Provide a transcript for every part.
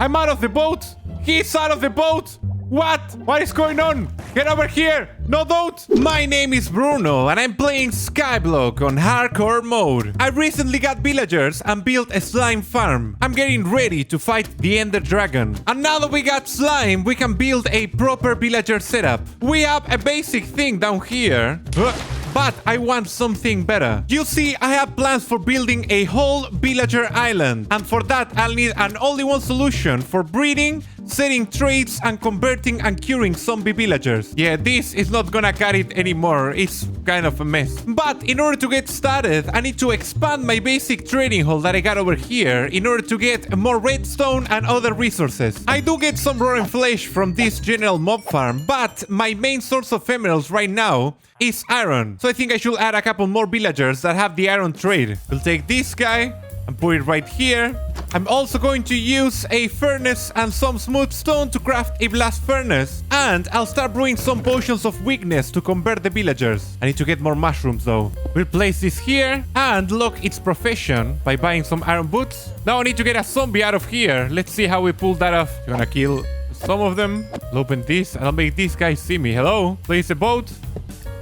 I'm out of the boat. He's out of the boat. What? What is going on? Get over here! No doubt! My name is Bruno and I'm playing Skyblock on hardcore mode. I recently got villagers and built a slime farm. I'm getting ready to fight the Ender Dragon. And now that we got slime, we can build a proper villager setup. We have a basic thing down here. But I want something better. You see, I have plans for building a whole villager island. And for that, I'll need an only one solution for breeding, setting traits, and converting and curing zombie villagers. Yeah, this is not gonna cut it anymore. It's kind of a mess. But in order to get started, I need to expand my basic trading hall that I got over here in order to get more redstone and other resources. I do get some rotten flesh from this general mob farm, but my main source of emeralds right now is iron. So I think I should add a couple more villagers that have the iron trade. We'll take this guy and put it right here. I'm also going to use a furnace and some smooth stone to craft a blast furnace. And I'll start brewing some potions of weakness to convert the villagers. I need to get more mushrooms though. We'll place this here and lock its profession by buying some iron boots. Now I need to get a zombie out of here. Let's see how we pull that off. I'm gonna kill some of them. I'll open this and I'll make these guys see me. Hello? Place a boat.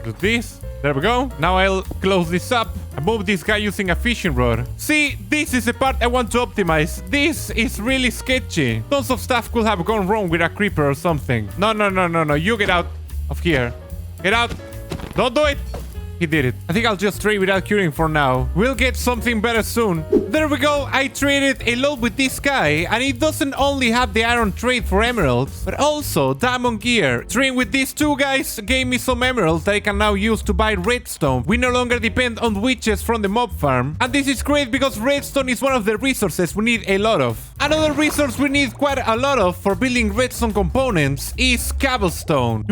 Do this. There we go. Now I'll close this up and move this guy using a fishing rod. See, this is the part I want to optimize. This is really sketchy. Tons of stuff could have gone wrong with a creeper or something. No. You get out of here. Get out. Don't do it. He did it. I think I'll just trade without curing for now. We'll get something better soon. There we go. I traded a lot with this guy, and it doesn't only have the iron trade for emeralds, but also diamond gear. Trading with these two guys gave me some emeralds that I can now use to buy redstone. We no longer depend on witches from the mob farm. And this is great because redstone is one of the resources we need a lot of. Another resource we need quite a lot of for building redstone components is cobblestone.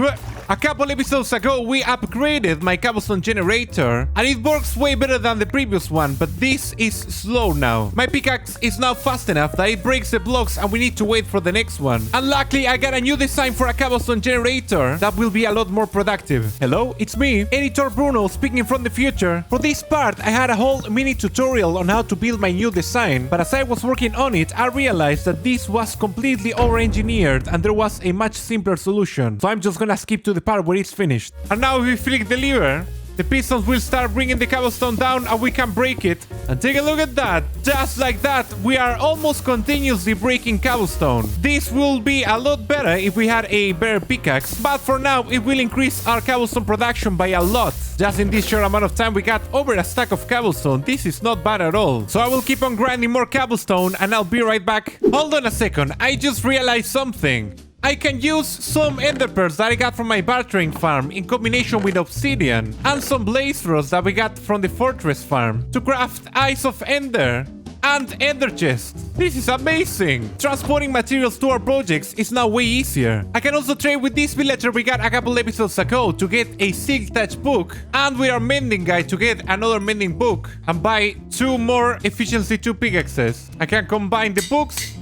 A couple episodes ago, we upgraded my cobblestone generator, and it works way better than the previous one, but this is slow now. My pickaxe is now fast enough that it breaks the blocks and we need to wait for the next one. And luckily, I got a new design for a cobblestone generator that will be a lot more productive. Hello, it's me, Editor Bruno, speaking from the future. For this part, I had a whole mini tutorial on how to build my new design, but as I was working on it, I realized that this was completely over-engineered and there was a much simpler solution. So I'm just gonna skip to the part where it's finished. And now if we flick the lever, the pistons will start bringing the cobblestone down and we can break it. And take a look at that. Just like that, we are almost continuously breaking cobblestone. This will be a lot better if we had a better pickaxe, but for now it will increase our cobblestone production by a lot. Just in this short amount of time we got over a stack of cobblestone. This is not bad at all. So I will keep on grinding more cobblestone and I'll be right back. Hold on a second, I just realized something. I can use some ender pearls that I got from my bartering farm in combination with obsidian and some blaze rods that we got from the fortress farm to craft eyes of ender and ender chests. This is amazing! Transporting materials to our projects is now way easier. I can also trade with this villager we got a couple episodes ago to get a silk touch book, and with our mending guy to get another mending book and buy 2 more efficiency 2 pickaxes. I can combine the books,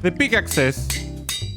the pickaxes,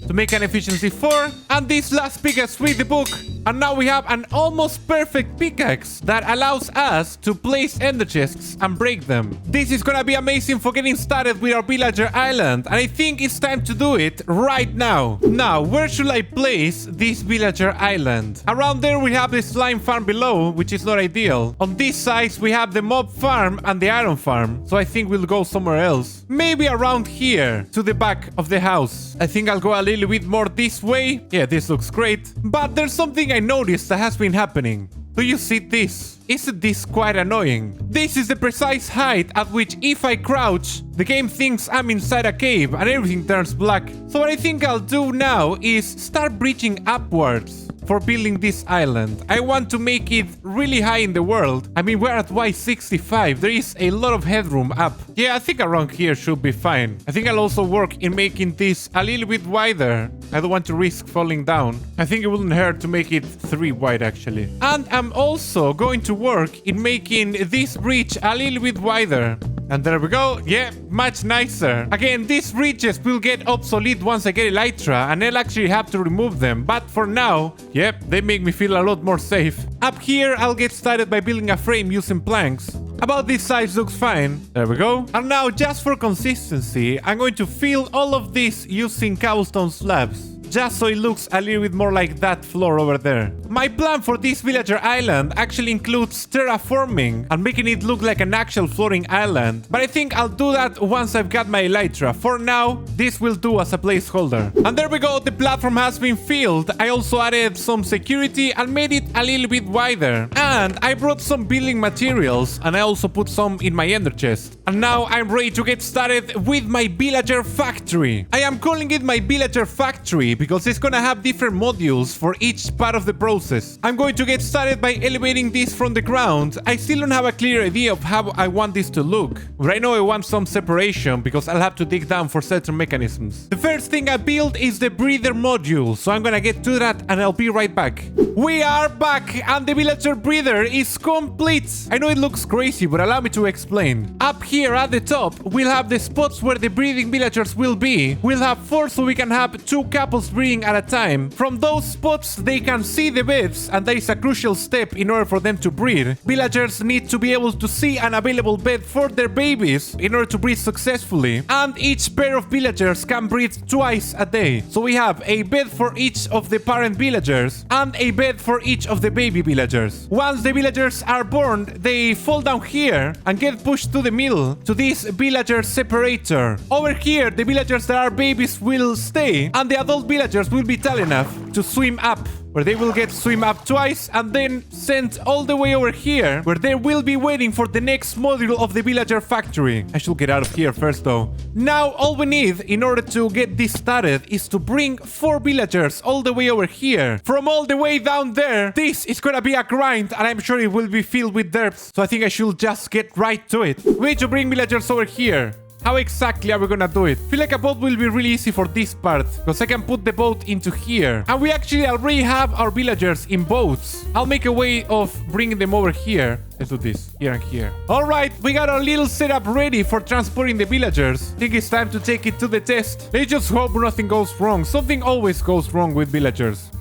to make an efficiency 4, and this last pickaxe with the book. And now we have an almost perfect pickaxe that allows us to place ender chests and break them. This is gonna be amazing for getting started with our villager island, and I think it's time to do it right now. Now, where should I place this villager island? Around there we have the slime farm below, which is not ideal. On this side we have the mob farm and the iron farm, so I think we'll go somewhere else. Maybe around here, to the back of the house. I think I'll go a little bit more this way. Yeah, this looks great. But there's something I noticed that has been happening. Do you see this? Isn't this quite annoying? This is the precise height at which if I crouch, the game thinks I'm inside a cave and everything turns black. So what I think I'll do now is start breaching upwards for building this island. I want to make it really high in the world. I mean, we're at Y65. There is a lot of headroom up. Yeah, I think around here should be fine. I think I'll also work in making this a little bit wider. I don't want to risk falling down. I think it wouldn't hurt to make it 3 wide actually. And I'm also going to work in making this bridge a little bit wider. And there we go. Yeah, much nicer. Again, these bridges will get obsolete once I get elytra, and I'll actually have to remove them. But for now, yep, they make me feel a lot more safe. Up here, I'll get started by building a frame using planks. About this size looks fine. There we go. And now, just for consistency, I'm going to fill all of this using cobblestone slabs, just so it looks a little bit more like that floor over there. My plan for this villager island actually includes terraforming and making it look like an actual floating island, but I think I'll do that once I've got my elytra. For now, this will do as a placeholder. And there we go, the platform has been filled. I also added some security and made it a little bit wider. And I brought some building materials, and I also put some in my ender chest. And now I'm ready to get started with my villager factory. I am calling it my villager factory because it's gonna have different modules for each part of the process. I'm going to get started by elevating this from the ground. I still don't have a clear idea of how I want this to look, but I know I want some separation because I'll have to dig down for certain mechanisms. The first thing I built is the breather module, so I'm gonna get to that and I'll be right back. We are back and the villager breather is complete. I know it looks crazy, but allow me to explain. Up here at the top, we'll have the spots where the breathing villagers will be. We'll have 4 so we can have 2 couples breeding at a time. From those spots, they can see the beds, and that is a crucial step in order for them to breed. Villagers need to be able to see an available bed for their babies in order to breed successfully. And each pair of villagers can breed twice a day. So we have a bed for each of the parent villagers and a bed for each of the baby villagers. Once the villagers are born, they fall down here and get pushed to the middle, to this villager separator. Over here, the villagers that are babies will stay, and the adult villagers will be tall enough to swim up, where they will get swim up twice and then sent all the way over here, where they will be waiting for the next module of the villager factory. I should get out of here first though. Now all we need in order to get this started is to bring 4 villagers all the way over here. From all the way down there, this is gonna be a grind, and I'm sure it will be filled with dirt, so I think I should just get right to it. We need to bring villagers over here. How exactly are we gonna do it? I feel like a boat will be really easy for this part, because I can put the boat into here. And we actually already have our villagers in boats. I'll make a way of bringing them over here. Let's do this, here and here. Alright, we got our little setup ready for transporting the villagers. I think it's time to take it to the test. Let's just hope nothing goes wrong. Something always goes wrong with villagers.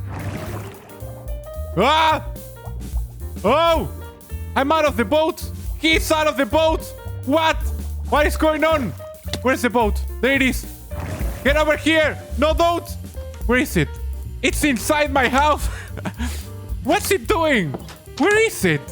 Ah! Oh! I'm out of the boat! He's out of the boat! What? What is going on? Where's the boat? There it is. Get over here. No, don't. Where is it? It's inside my house. What's it doing? Where is it?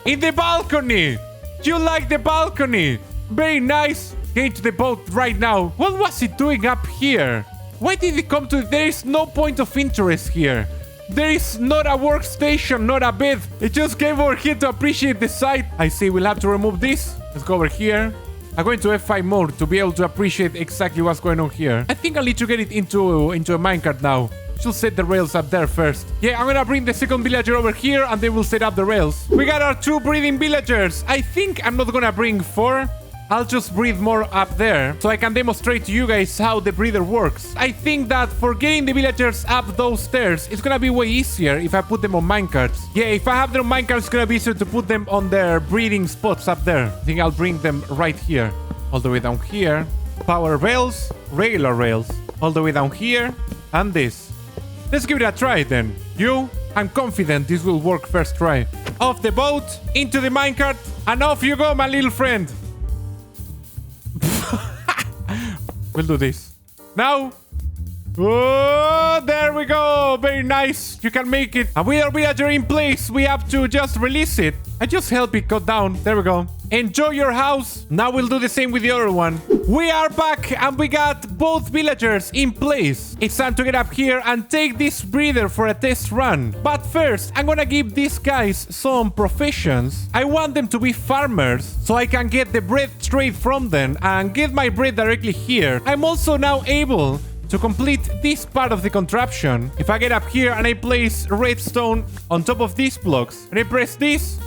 In the balcony. You like the balcony? Very nice. Get into the boat right now. What was it doing up here? Why did it come to... There is no point of interest here. There is not a workstation, not a bed. It just came over here to appreciate the sight. I see, we'll have to remove this. Let's go over here. I'm going to F5 mode to be able to appreciate exactly what's going on here. I think I'll need to get it into a minecart now. Should set the rails up there first. Yeah, I'm gonna bring the second villager over here and they will set up the rails. We got our 2 breeding villagers. I think I'm not gonna bring 4. I'll just breed more up there so I can demonstrate to you guys how the breeder works. I think that for getting the villagers up those stairs, it's gonna be way easier if I put them on minecarts. Yeah, if I have them on minecarts, it's gonna be easier to put them on their breeding spots up there. I think I'll bring them right here. All the way down here. Power rails, regular rails. All the way down here. And this. Let's give it a try then. I'm confident this will work first try. Off the boat, into the minecart, and off you go, my little friend. We'll do this. Now. Oh, there we go. Very nice. You can make it. And with our villager in place, we have to just release it. I just help it cut down. There we go. Enjoy your house. Now we'll do the same with the other one. We are back and we got both villagers in place. It's time to get up here and take this breeder for a test run. But first, I'm gonna give these guys some professions. I want them to be farmers so I can get the bread straight from them and get my bread directly here. I'm also now able to complete this part of the contraption. If I get up here and I place redstone on top of these blocks and I press this,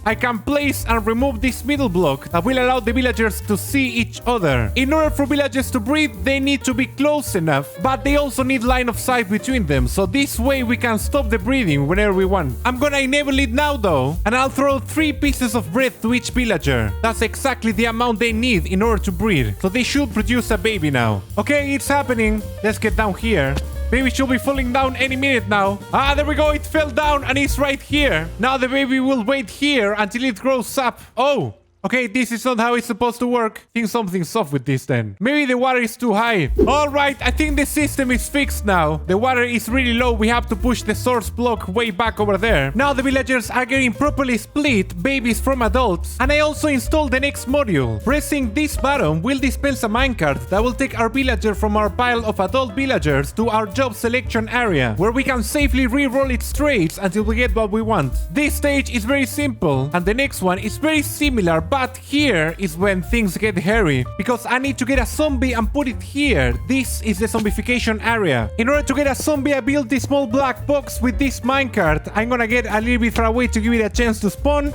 I can place and remove this middle block that will allow the villagers to see each other. In order for villagers to breathe, they need to be close enough, but they also need line of sight between them, so this way we can stop the breathing whenever we want. I'm gonna enable it now though, and I'll throw 3 pieces of bread to each villager. That's exactly the amount they need in order to breed, so they should produce a baby now. Okay, it's happening. Let's get down here. Baby should be falling down any minute now. Ah, there we go. It fell down and it's right here. Now the baby will wait here until it grows up. Oh. Okay, this is not how it's supposed to work. I think something's off with this then. Maybe the water is too high. Alright, I think the system is fixed now. The water is really low. We have to push the source block way back over there. Now the villagers are getting properly split, babies from adults. And I also installed the next module. Pressing this button will dispense a minecart that will take our villager from our pile of adult villagers to our job selection area, where we can safely re-roll its trades until we get what we want. This stage is very simple, and the next one is very similar, but here is when things get hairy, because I need to get a zombie and put it here. This is the zombification area. In order to get a zombie, I built this small black box with this minecart. I'm gonna get a little bit far away to give it a chance to spawn.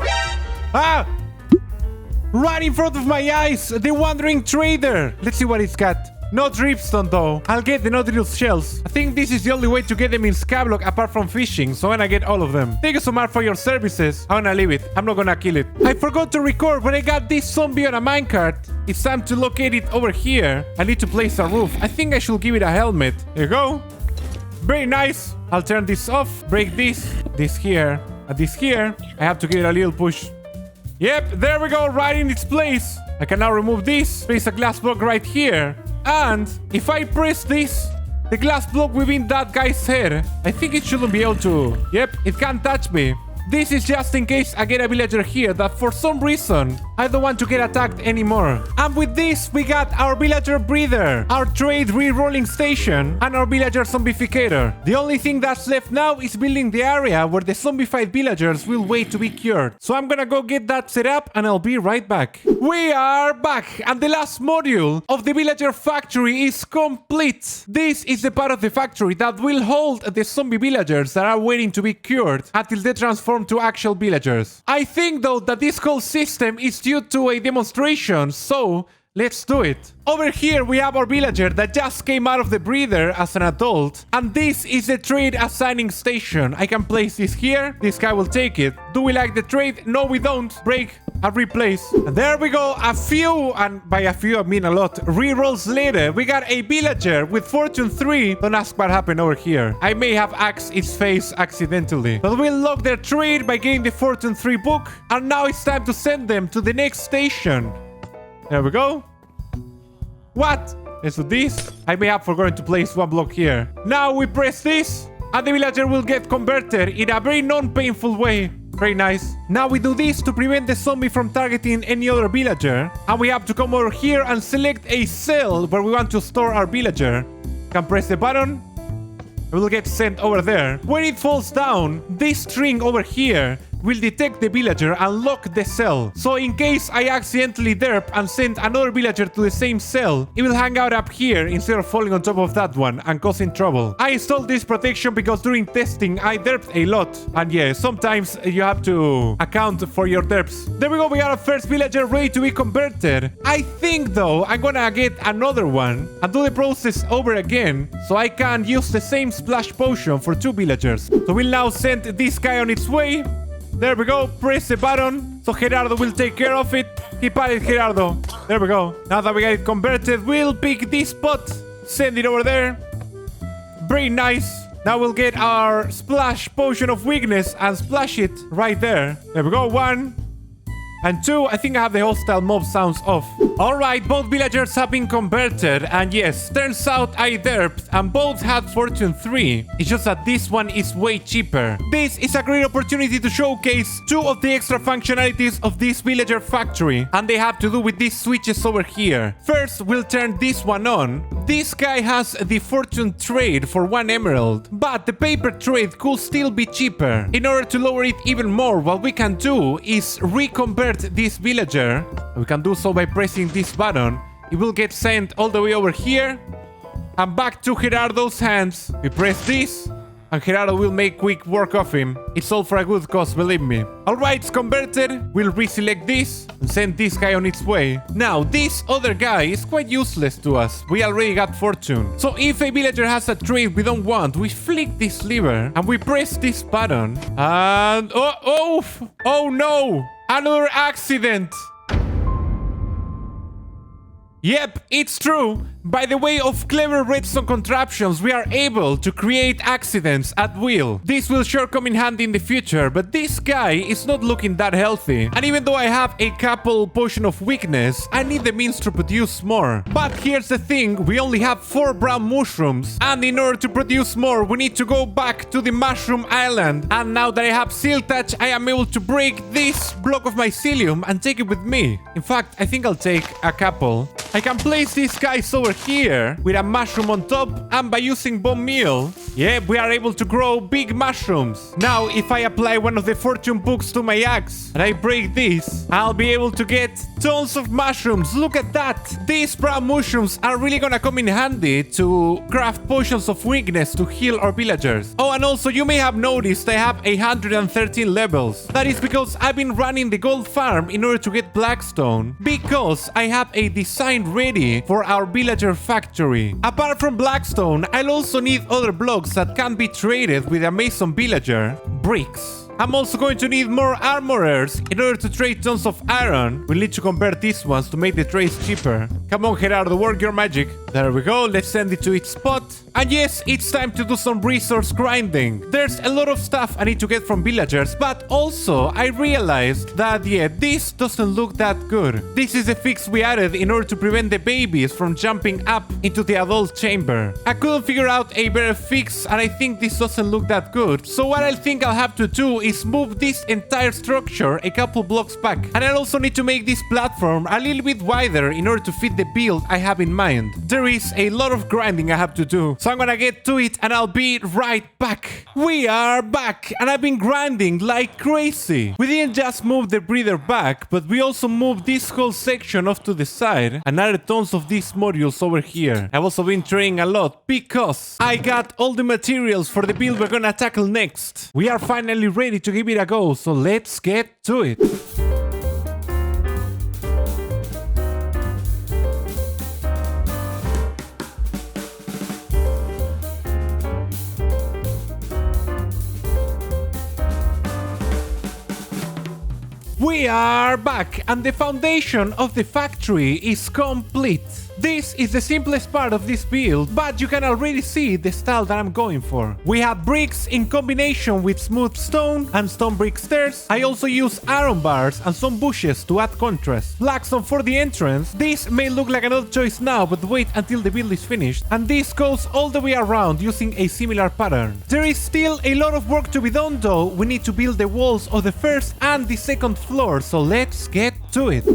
Ah! Right in front of my eyes, the wandering trader. Let's see what it's got. No dripstone though. I'll get the Nautilus shells. I think this is the only way to get them in Skyblock apart from fishing, so I'm gonna get all of them. Thank you so much for your services. I'm gonna leave it. I'm not gonna kill it. I forgot to record when I got this zombie on a minecart. It's time to locate it over here. I need to place a roof. I think I should give it a helmet. There you go. Very nice. I'll turn this off. Break this. This here. And this here. I have to give it a little push. Yep, there we go. Right in its place. I can now remove this. Place a glass block right here. And if I press this, the glass block within that guy's head, I think it shouldn't be able to. Yep, it can't touch me. This is just in case I get a villager here that for some reason I don't want to get attacked anymore. And with this, we got our villager breeder, our trade re-rolling station, and our villager zombificator. The only thing that's left now is building the area where the zombified villagers will wait to be cured. So I'm gonna go get that set up and I'll be right back. We are back, and the last module of the villager factory is complete. This is the part of the factory that will hold the zombie villagers that are waiting to be cured until they transform to actual villagers. I think though that this whole system is due to a demonstration, so let's do it. Over here we have our villager that just came out of the breeder as an adult, and this is the trade assigning station. I can place this here. This guy will take it. Do we like the trade? No, we don't. Break and replace. And there we go. A few, and by a few I mean a lot, re-rolls later, we got a villager with fortune 3. Don't ask what happened over here. I may have axed its face accidentally, but we'll lock their trade by getting the fortune 3 book, and now it's time to send them to the next station. There we go. What? Let's do this. I may have forgotten to place one block here. Now we press this, and the villager will get converted in a very non-painful way. Very nice. Now we do this to prevent the zombie from targeting any other villager. And we have to come over here and select a cell where we want to store our villager. Can press the button. It will get sent over there. When it falls down, this string over here will detect the villager and lock the cell. So in case I accidentally derp and send another villager to the same cell, it will hang out up here instead of falling on top of that one and causing trouble. I installed this protection because during testing I derped a lot. And yeah, sometimes you have to account for your derps. There we go, we got our first villager ready to be converted. I think though I'm gonna get another one and do the process over again so I can use the same splash potion for 2 villagers. So we'll now send this guy on its way. There we go. Press the button so Gerardo will take care of it. Keep at it, Gerardo. There we go. Now that we got it converted, we'll pick this spot, send it over there. Very nice. Now we'll get our splash potion of weakness and splash it right there. There we go. 1 and 2. I think I have the hostile mob sounds off. Alright, both villagers have been converted, and yes, turns out I derped and both had fortune 3. It's just that this one is way cheaper. This is a great opportunity to showcase 2 of the extra functionalities of this villager factory, and they have to do with these switches over here. First, we'll turn this one on. This guy has the fortune trade for 1 emerald, but the paper trade could still be cheaper. In order to lower it even more, what we can do is reconvert this villager. We can do so by pressing this button. It will get sent all the way over here and back to Gerardo's hands. We press this and Gerardo will make quick work of him. It's all for a good cause, believe me. Alright, it's converted. We'll reselect this and send this guy on its way. Now, this other guy is quite useless to us. We already got fortune. So if a villager has a trade we don't want, we flick this lever and we press this button. And... Oh no! Another accident! Yep, it's true. By the way of clever redstone contraptions, we are able to create accidents at will. This will sure come in handy in the future, but this guy is not looking that healthy. And even though I have a couple potion of weakness, I need the means to produce more. But here's the thing, we only have 4 brown mushrooms. And in order to produce more, we need to go back to the mushroom island. And now that I have seal touch, I am able to break this block of mycelium and take it with me. In fact, I think I'll take a couple. I can place these guys over here with a mushroom on top, and by using bone meal, yeah, we are able to grow big mushrooms. Now, if I apply one of the fortune books to my axe and I break this, I'll be able to get tons of mushrooms. Look at that. These brown mushrooms are really gonna come in handy to craft potions of weakness to heal our villagers. Oh, and also you may have noticed I have 113 levels. That is because I've been running the gold farm in order to get blackstone, because I have a design ready for our villager factory. Apart from blackstone, I'll also need other blocks that can be traded with a mason villager. Bricks. I'm also going to need more armorers in order to trade tons of iron. We'll need to convert these ones to make the trades cheaper. Come on, Gerardo, work your magic. There we go, let's send it to its spot. And yes, it's time to do some resource grinding. There's a lot of stuff I need to get from villagers, but also I realized that, yeah, this doesn't look that good. This is a fix we added in order to prevent the babies from jumping up into the adult chamber. I couldn't figure out a better fix, and I think this doesn't look that good. So what I think I'll have to do is move this entire structure a couple blocks back. And I also need to make this platform a little bit wider in order to fit the build I have in mind. There is a lot of grinding I have to do, so I'm gonna get to it and I'll be right back. We are back, and I've been grinding like crazy. We didn't just move the breeder back, but we also moved this whole section off to the side and added tons of these modules over here. I've also been trading a lot because I got all the materials for the build we're gonna tackle next. We are finally ready to give it a go, so let's get to it. We are back, and the foundation of the factory is complete. This is the simplest part of this build, but you can already see the style that I'm going for. We have bricks in combination with smooth stone and stone brick stairs. I also use iron bars and some bushes to add contrast. Blackstone for the entrance. This may look like an odd choice now, but wait until the build is finished. And this goes all the way around using a similar pattern. There is still a lot of work to be done though. We need to build the walls of the first and the second floor, so let's get to it.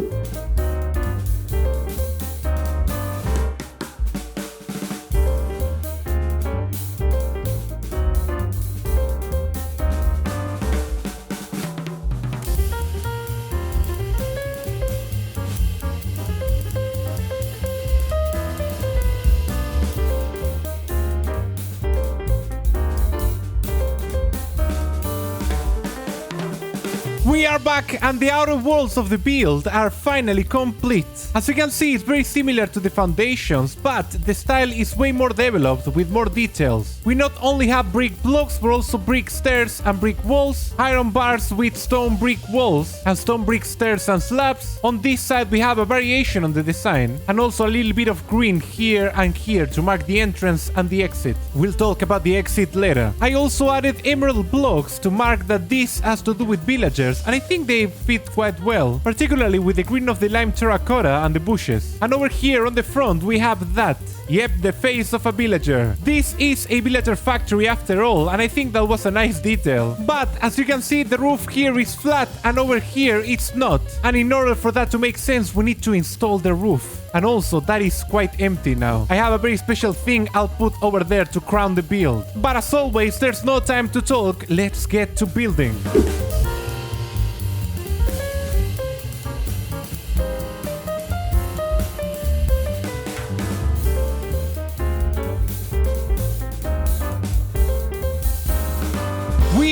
We are back, and the outer walls of the build are finally complete. As you can see, it's very similar to the foundations, but the style is way more developed with more details. We not only have brick blocks, but also brick stairs and brick walls, iron bars with stone brick walls, and stone brick stairs and slabs. On this side we have a variation on the design, and also a little bit of green here and here to mark the entrance and the exit. We'll talk about the exit later. I also added emerald blocks to mark that this has to do with villagers, and I think they fit quite well, particularly with the green of the lime terracotta and the bushes. And over here on the front we have that. Yep, the face of a villager. This is a villager factory after all, and I think that was a nice detail. But as you can see, the roof here is flat and over here it's not. And in order for that to make sense, we need to install the roof. And also, that is quite empty now. I have a very special thing I'll put over there to crown the build. But as always, there's no time to talk. Let's get to building.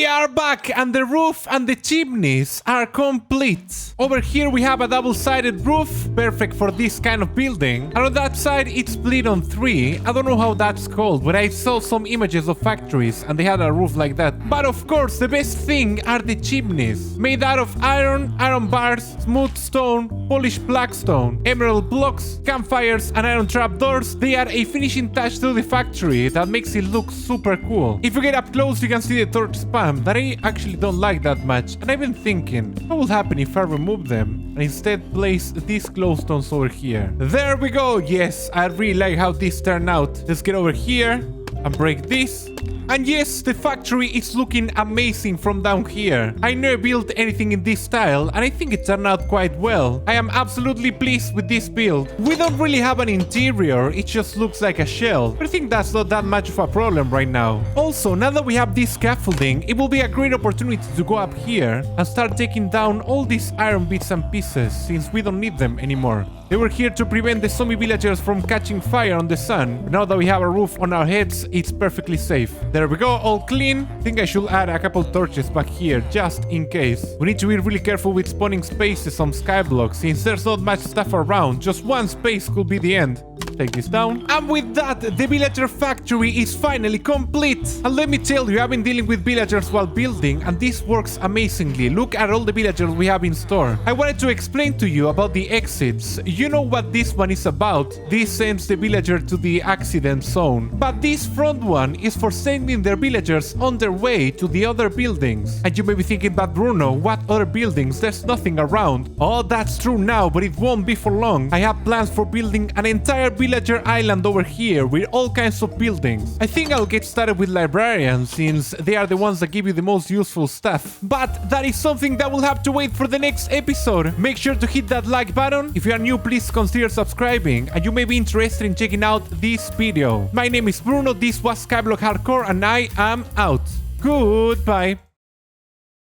We are back, and the roof and the chimneys are complete. Over here we have a double-sided roof, perfect for this kind of building. And on that side it's split on 3. I don't know how that's called, but I saw some images of factories and they had a roof like that. But of course, the best thing are the chimneys. Made out of iron bars, smooth stone, polished black stone, emerald blocks, campfires, and iron trapdoors. They are a finishing touch to the factory that makes it look super cool. If you get up close, you can see the torch spam that I actually don't like that much. And I've been thinking, what will happen if I remove them and instead place these glowstones over here? There we go. Yes, I really like how this turned out. Let's get over here and break this. And yes, the factory is looking amazing from down here. I never built anything in this style, and I think it turned out quite well. I am absolutely pleased with this build. We don't really have an interior, it just looks like a shell. But I think that's not that much of a problem right now. Also, now that we have this scaffolding, it will be a great opportunity to go up here and start taking down all these iron bits and pieces, since we don't need them anymore. They were here to prevent the zombie villagers from catching fire on the sun. But now that we have a roof on our heads, it's perfectly safe. There we go, all clean. I think I should add a couple torches back here, just in case. We need to be really careful with spawning spaces on Skyblock, since there's not much stuff around. Just one space could be the end. Take this down. And with that, the villager factory is finally complete. And let me tell you, I've been dealing with villagers while building, and this works amazingly. Look at all the villagers we have in store. I wanted to explain to you about the exits. You know what this one is about. This sends the villager to the accident zone. But this front one is for sending their villagers on their way to the other buildings. And you may be thinking, but Bruno, what other buildings? There's nothing around. Oh, that's true now, but it won't be for long. I have plans for building an entire villager island over here with all kinds of buildings. I think I'll get started with librarians, since they are the ones that give you the most useful stuff. But that is something that will have to wait for the next episode. Make sure to hit that like button. If you are new, please consider subscribing, and you may be interested in checking out this video. My name is Bruno, this was Skyblock Hardcore, and I am out. Goodbye.